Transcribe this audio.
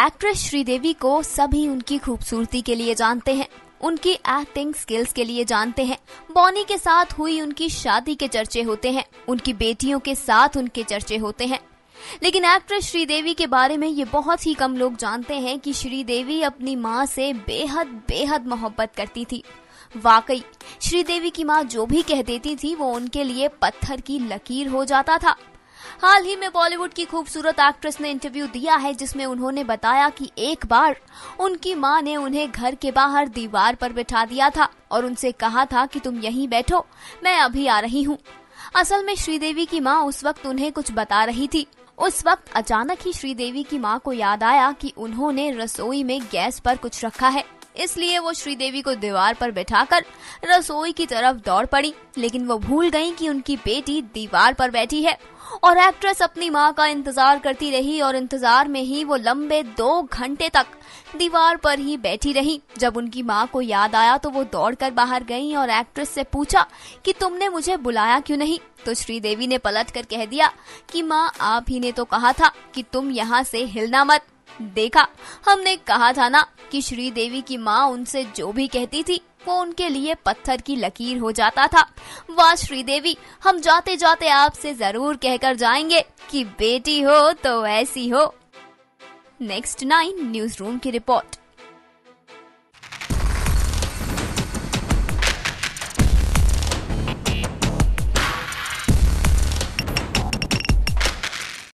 Actress Sridevi को सभी उनकी खूबसूरती के लिए जानते हैं, उनकी एक्टिंग स्किल्स के लिए जानते हैं। बॉनी के साथ हुई उनकी शादी के चर्चे होते हैं, उनकी बेटियों के साथ उनके चर्चे होते हैं। लेकिन एक्ट्रेस श्रीदेवी के बारे में ये बहुत ही कम लोग जानते हैं कि श्रीदेवी अपनी माँ से बेहद बेहद मोहब्बत करती थी। वाकई श्रीदेवी की माँ जो भी कह देती थी वो उनके लिए पत्थर की लकीर हो जाता था। हाल ही में बॉलीवुड की खूबसूरत एक्ट्रेस ने इंटरव्यू दिया है जिसमें उन्होंने बताया कि एक बार उनकी माँ ने उन्हें घर के बाहर दीवार पर बिठा दिया था और उनसे कहा था कि तुम यहीं बैठो, मैं अभी आ रही हूँ। असल में श्रीदेवी की माँ उस वक्त उन्हें कुछ बता रही थी। उस वक्त अचानक ही श्रीदेवी की माँ को याद आया कि उन्होंने रसोई में गैस पर कुछ रखा है, इसलिए वो श्रीदेवी को दीवार पर बैठाकर रसोई की तरफ दौड़ पड़ी। लेकिन वो भूल गईं कि उनकी बेटी दीवार पर बैठी है और एक्ट्रेस अपनी माँ का इंतजार करती रही और इंतजार में ही वो लंबे 2 घंटे तक दीवार पर ही बैठी रही। जब उनकी माँ को याद आया तो वो दौड़कर बाहर गईं और एक्ट्रेस से पूछा कि तुमने मुझे बुलाया क्यों नहीं। तो श्रीदेवी ने पलटकर कह दिया कि माँ, आप ही ने तो कहा था कि तुम यहाँ से हिलना मत। देखा, हमने कहा था ना कि श्रीदेवी की माँ उनसे जो भी कहती थी वो उनके लिए पत्थर की लकीर हो जाता था। वाह श्रीदेवी, हम जाते जाते आपसे जरूर कहकर जाएंगे कि बेटी हो तो ऐसी हो। नेक्स्ट 9 न्यूज रूम की रिपोर्ट।